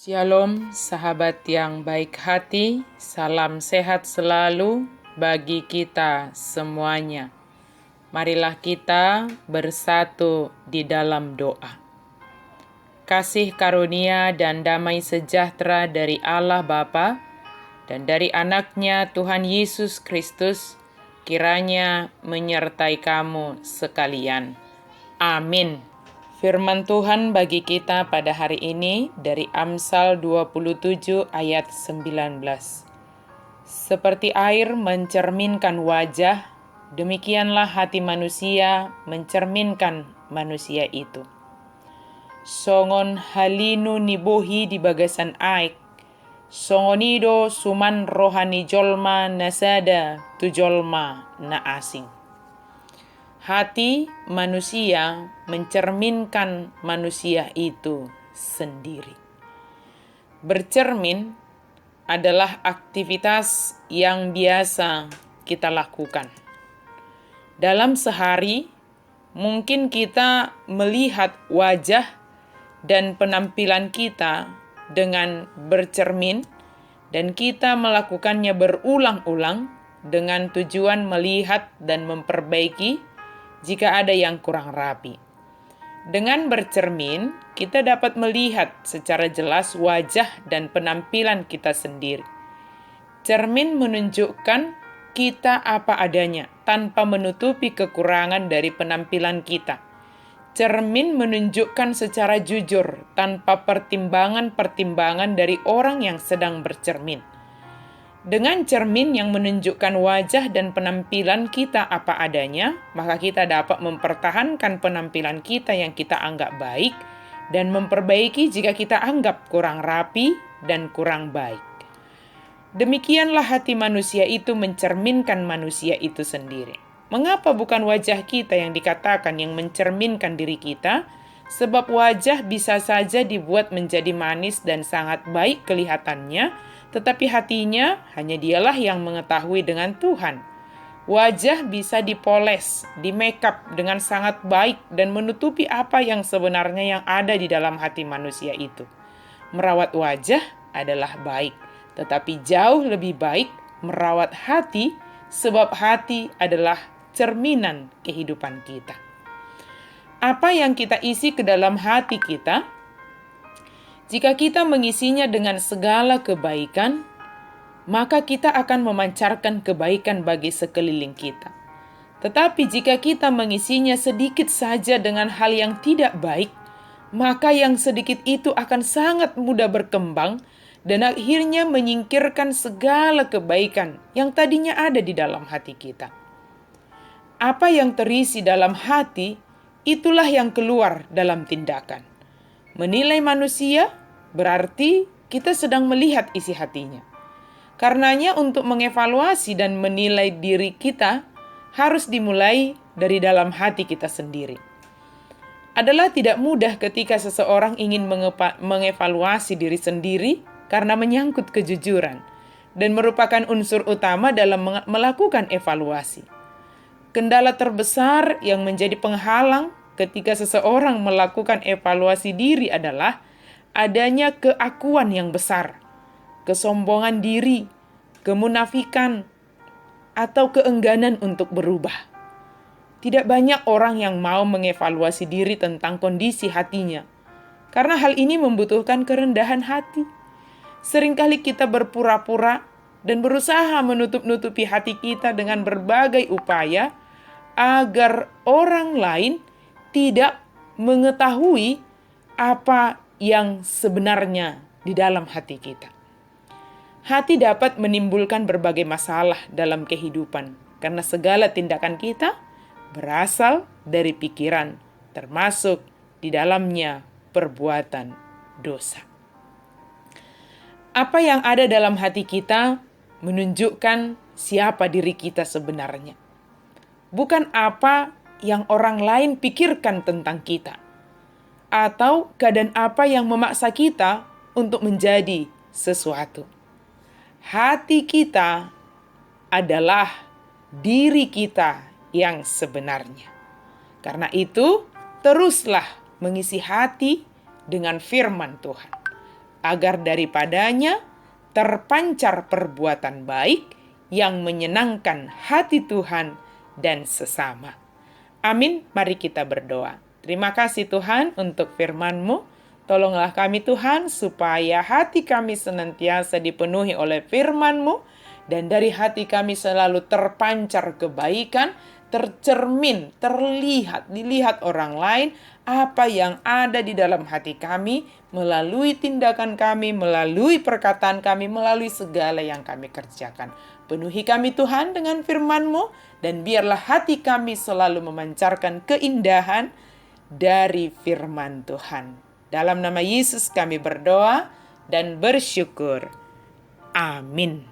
Shalom sahabat yang baik hati, salam sehat selalu bagi kita semuanya. Marilah kita bersatu di dalam doa. Kasih karunia dan damai sejahtera dari Allah Bapa dan dari anaknya Tuhan Yesus Kristus kiranya menyertai kamu sekalian. Amin. Firman Tuhan bagi kita pada hari ini dari Amsal 27 ayat 19. Seperti air mencerminkan wajah, demikianlah hati manusia mencerminkan manusia itu. Songon halinu nibohi di bagasan aik, songonido suman rohani jolma nasada tu jolma na asing. Hati manusia mencerminkan manusia itu sendiri. Bercermin adalah aktivitas yang biasa kita lakukan. Dalam sehari, mungkin kita melihat wajah dan penampilan kita dengan bercermin, dan kita melakukannya berulang-ulang dengan tujuan melihat dan memperbaiki jika ada yang kurang rapi. Dengan bercermin, kita dapat melihat secara jelas wajah dan penampilan kita sendiri. Cermin menunjukkan kita apa adanya, tanpa menutupi kekurangan dari penampilan kita. Cermin menunjukkan secara jujur, tanpa pertimbangan-pertimbangan dari orang yang sedang bercermin. Dengan cermin yang menunjukkan wajah dan penampilan kita apa adanya, maka kita dapat mempertahankan penampilan kita yang kita anggap baik dan memperbaiki jika kita anggap kurang rapi dan kurang baik. Demikianlah hati manusia itu mencerminkan manusia itu sendiri. Mengapa bukan wajah kita yang dikatakan yang mencerminkan diri kita? Sebab wajah bisa saja dibuat menjadi manis dan sangat baik kelihatannya, tetapi hatinya hanya dialah yang mengetahui dengan Tuhan. Wajah bisa dipoles, di-makeup dengan sangat baik dan menutupi apa yang sebenarnya yang ada di dalam hati manusia itu. Merawat wajah adalah baik, tetapi jauh lebih baik merawat hati, sebab hati adalah cerminan kehidupan kita. Apa yang kita isi ke dalam hati kita, jika kita mengisinya dengan segala kebaikan, maka kita akan memancarkan kebaikan bagi sekeliling kita. Tetapi jika kita mengisinya sedikit saja dengan hal yang tidak baik, maka yang sedikit itu akan sangat mudah berkembang dan akhirnya menyingkirkan segala kebaikan yang tadinya ada di dalam hati kita. Apa yang terisi dalam hati, itulah yang keluar dalam tindakan. Menilai manusia berarti kita sedang melihat isi hatinya. Karenanya untuk mengevaluasi dan menilai diri kita harus dimulai dari dalam hati kita sendiri. Adalah tidak mudah ketika seseorang ingin mengevaluasi diri sendiri karena menyangkut kejujuran dan merupakan unsur utama dalam melakukan evaluasi. Kendala terbesar yang menjadi penghalang ketika seseorang melakukan evaluasi diri adalah adanya keakuan yang besar, kesombongan diri, kemunafikan, atau keengganan untuk berubah. Tidak banyak orang yang mau mengevaluasi diri tentang kondisi hatinya, karena hal ini membutuhkan kerendahan hati. Seringkali kita berpura-pura dan berusaha menutup-nutupi hati kita dengan berbagai upaya agar orang lain tidak mengetahui apa yang sebenarnya di dalam hati kita. Hati dapat menimbulkan berbagai masalah dalam kehidupan karena segala tindakan kita berasal dari pikiran, termasuk di dalamnya perbuatan dosa. Apa yang ada dalam hati kita menunjukkan siapa diri kita sebenarnya. Bukan apa yang orang lain pikirkan tentang kita, atau keadaan apa yang memaksa kita untuk menjadi sesuatu. Hati kita adalah diri kita yang sebenarnya. Karena itu, teruslah mengisi hati dengan firman Tuhan. agar daripadanya terpancar perbuatan baik yang menyenangkan hati Tuhan dan sesama. Amin, mari kita berdoa. Terima kasih Tuhan untuk firman-Mu. Tolonglah kami Tuhan supaya hati kami senantiasa dipenuhi oleh firman-Mu, dan dari hati kami selalu terpancar kebaikan, tercermin, dilihat orang lain, apa yang ada di dalam hati kami, melalui tindakan kami, melalui perkataan kami, melalui segala yang kami kerjakan. Penuhi kami Tuhan dengan firman-Mu, dan biarlah hati kami selalu memancarkan keindahan dari firman Tuhan. Dalam nama Yesus kami berdoa dan bersyukur. Amin.